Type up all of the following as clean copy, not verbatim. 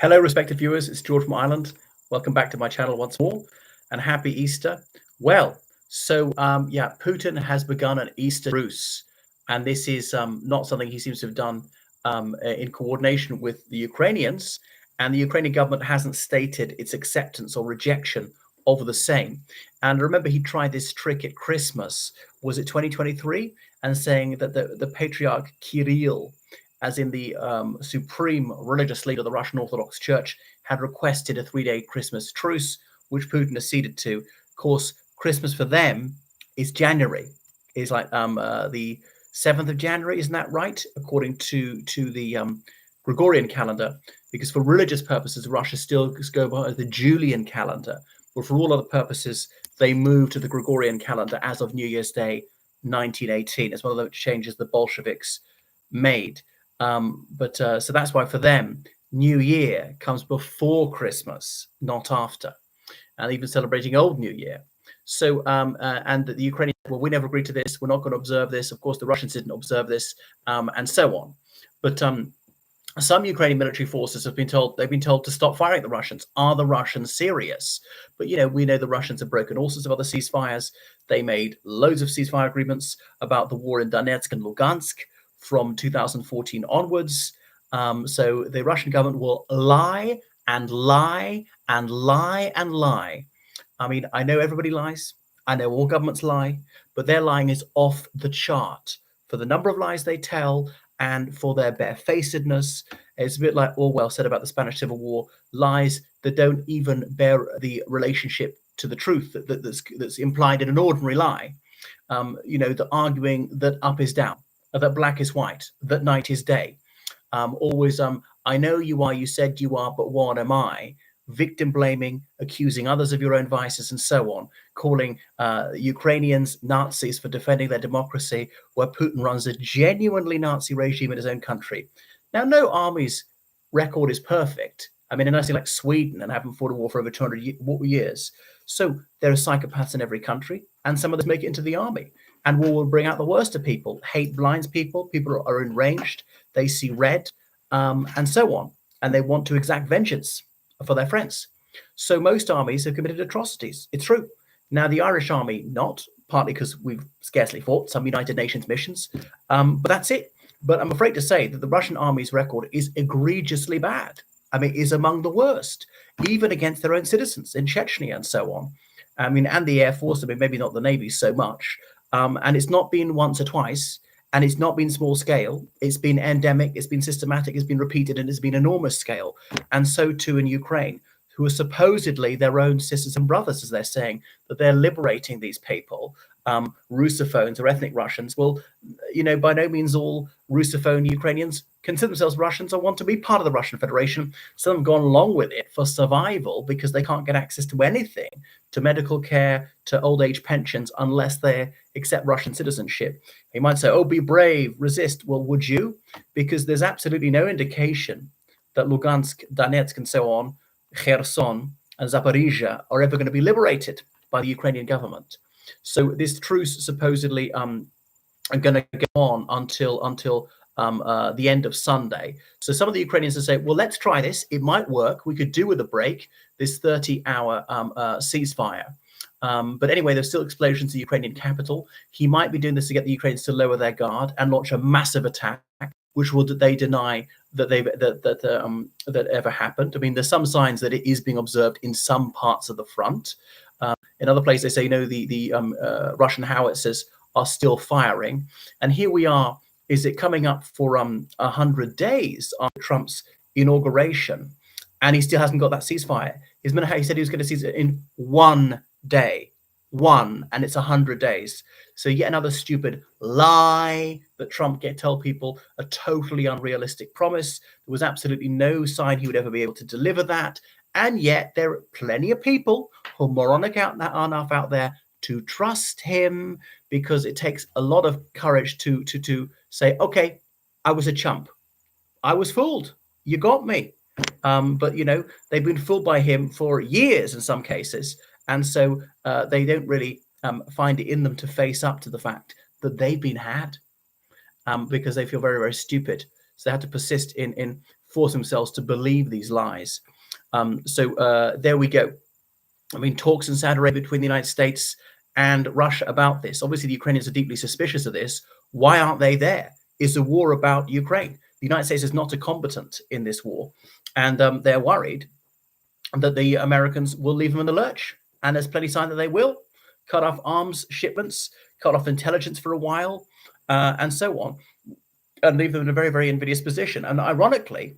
Hello, respected viewers. It's George from Ireland. Welcome back to my channel once more, and happy Easter. Yeah, Putin has begun an Easter truce, and this is not something he seems to have done in coordination with the Ukrainians, and the Ukrainian government hasn't stated its acceptance or rejection of the same. And remember, he tried this trick at Christmas, was it 2023, and saying that the Patriarch Kirill, as in the supreme religious leader of the Russian Orthodox Church, had requested a 3-day Christmas truce, which Putin acceded to. Of course, Christmas for them is January. It's like the 7th of January, isn't that right? According to the Gregorian calendar, because for religious purposes, Russia still go by the Julian calendar, but for all other purposes, they move to the Gregorian calendar as of New Year's Day, 1918. It's one of the changes the Bolsheviks made. So that's why for them, New Year comes before Christmas, not after, and even celebrating Old New Year. So, and the Ukrainians, well, we never agreed to this. We're not going to observe this. Of course, the Russians didn't observe this, and so on. But some Ukrainian military forces they've been told to stop firing at the Russians. Are the Russians serious? But we know the Russians have broken all sorts of other ceasefires. They made loads of ceasefire agreements about the war in Donetsk and Lugansk from 2014 onwards. So the Russian government will lie and lie and lie and lie. I mean, I know everybody lies. I know all governments lie, but their lying is off the chart for the number of lies they tell and for their barefacedness. It's a bit like Orwell said about the Spanish Civil War, lies that don't even bear the relationship to the truth that's implied in an ordinary lie. The arguing that up is down, that black is white, that night is day. I know you are, you said you are, but what am I? Victim blaming, accusing others of your own vices, and so on, calling Ukrainians Nazis for defending their democracy, where Putin runs a genuinely Nazi regime in his own country. Now, no army's record is perfect. I mean, unless you're like Sweden and haven't fought a war for over 200 years. So there are psychopaths in every country, and some of them make it into the army. And war will bring out the worst of people. Hate blinds people. People are enraged. They see red, and so on. And they want to exact vengeance for their friends. So most armies have committed atrocities. It's true. Now, the Irish army, not, partly because we've scarcely fought some United Nations missions, but that's it. But I'm afraid to say that the Russian army's record is egregiously bad. I mean, is among the worst, even against their own citizens in Chechnya and so on. I mean, and the Air Force, I mean, maybe not the Navy so much. And it's not been once or twice, and it's not been small scale. It's been endemic, it's been systematic, it's been repeated, and it's been enormous scale. And so too in Ukraine, who are supposedly their own sisters and brothers, as they're saying, that they're liberating these people, Russophones or ethnic Russians. Well, by no means all Russophone Ukrainians consider themselves Russians or want to be part of the Russian Federation. Some have gone along with it for survival because they can't get access to anything, to medical care, to old age pensions, unless they accept Russian citizenship. You might say, oh, be brave, resist. Well, would you? Because there's absolutely no indication that Lugansk, Donetsk, and so on, Kherson and Zaporizhia are ever going to be liberated by the Ukrainian government. So this truce supposedly are going to go on until the end of Sunday. So some of the Ukrainians will say, well, let's try this. It might work. We could do with a break, this 30-hour ceasefire. But anyway, there's still explosions in the Ukrainian capital. He might be doing this to get the Ukrainians to lower their guard and launch a massive attack, which will they deny that ever happened. I mean, there's some signs that it is being observed in some parts of the front. In other places, they say, the Russian howitzers are still firing. And here we are. Is it coming up for 100 days after Trump's inauguration, and he still hasn't got that ceasefire? He said he was going to seize it in 1 day, and it's 100 days. So yet another stupid lie that Trump tell people, a totally unrealistic promise. There was absolutely no sign he would ever be able to deliver that. And yet there are plenty of people who are moronic enough out there to trust him, because it takes a lot of courage to say, okay, I was a chump. I was fooled. You got me. But, they've been fooled by him for years in some cases. And so they don't really find it in them to face up to the fact that they've been had, because they feel very, very stupid. So they had to persist in force themselves to believe these lies. So there we go. I mean, talks in Saudi Arabia between the United States and Russia about this. Obviously, the Ukrainians are deeply suspicious of this. Why aren't they there? Is the war about Ukraine? The United States is not a combatant in this war, and they're worried that the Americans will leave them in the lurch. And there's plenty of sign that they will cut off arms shipments, cut off intelligence for a while, and so on, and leave them in a very, very invidious position. And ironically,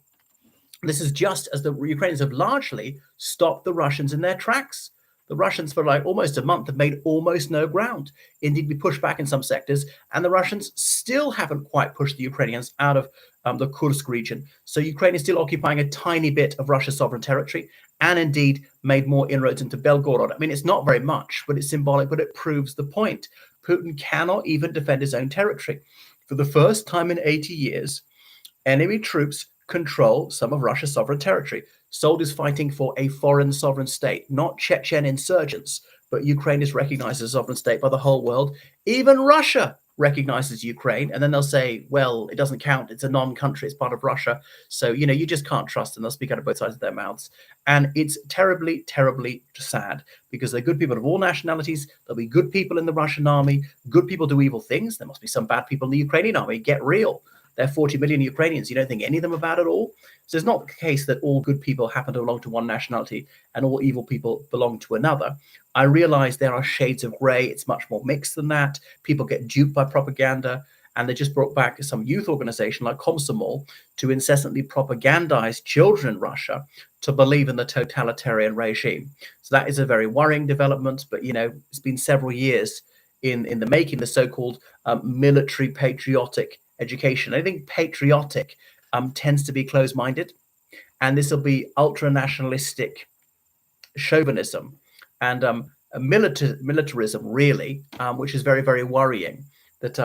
this is just as the Ukrainians have largely stopped the Russians in their tracks. The Russians, for like almost a month, have made almost no ground. Indeed, we pushed back in some sectors, and the Russians still haven't quite pushed the Ukrainians out of the Kursk region. So Ukraine is still occupying a tiny bit of Russia's sovereign territory, and indeed made more inroads into Belgorod. I mean, it's not very much, but it's symbolic, but it proves the point. Putin cannot even defend his own territory. For the first time in 80 years, enemy troops control some of Russia's sovereign territory. Soldiers fighting for a foreign sovereign state, not Chechen insurgents, but Ukraine is recognized as a sovereign state by the whole world. Even Russia recognizes Ukraine, and then they'll say, well, it doesn't count. It's a non-country. It's part of Russia. So, you just can't trust them. They'll speak out of both sides of their mouths. And it's terribly, terribly sad because they're good people of all nationalities. There'll be good people in the Russian army. Good people do evil things. There must be some bad people in the Ukrainian army. Get real. There are 40 million Ukrainians. You don't think any of them are bad at all? So it's not the case that all good people happen to belong to one nationality and all evil people belong to another. I realize there are shades of gray. It's much more mixed than that. People get duped by propaganda. And they just brought back some youth organization like Komsomol to incessantly propagandize children in Russia to believe in the totalitarian regime. So that is a very worrying development. But, it's been several years in the making, the so-called military patriotic education. I think patriotic tends to be closed-minded, and this will be ultra-nationalistic chauvinism and militarism, really, which is very, very worrying. That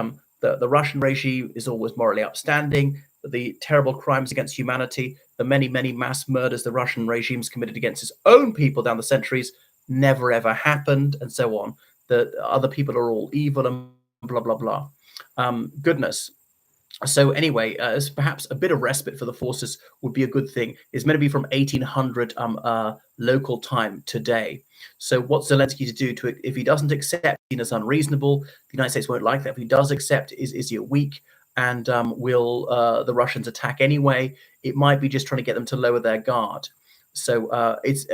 the Russian regime is always morally upstanding. The terrible crimes against humanity, the many, many mass murders the Russian regime's committed against its own people down the centuries never ever happened, and so on. That other people are all evil and blah blah blah. Goodness. So anyway, as perhaps a bit of respite for the forces would be a good thing. It's meant to be from 1800 local time today. So what's Zelensky to do if he doesn't accept, it's unreasonable. The United States won't like that. If he does accept, is he weak? And will the Russians attack anyway? It might be just trying to get them to lower their guard. So it's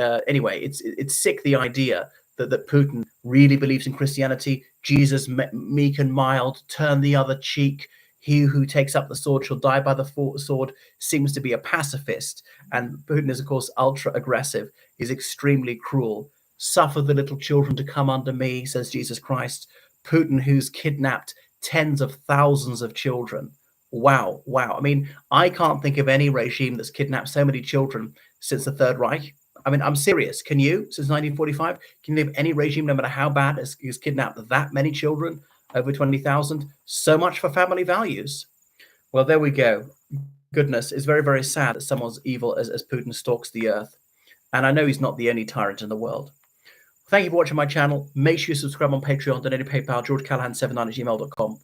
sick, the idea that Putin really believes in Christianity. Jesus, meek and mild, turn the other cheek. He who takes up the sword shall die by the sword, seems to be a pacifist. And Putin is, of course, ultra aggressive, is extremely cruel. Suffer the little children to come unto me, says Jesus Christ. Putin, who's kidnapped tens of thousands of children. Wow. I mean, I can't think of any regime that's kidnapped so many children since the Third Reich. I mean, I'm serious. Can you, since 1945, can you name any regime, no matter how bad, has kidnapped that many children? Over 20,000. So much for family values. Well, there we go. Goodness, it's very, very sad that someone's evil as Putin stalks the earth. And I know he's not the only tyrant in the world. Thank you for watching my channel. Make sure you subscribe on Patreon, donate to PayPal, georgecallahan79@gmail.com.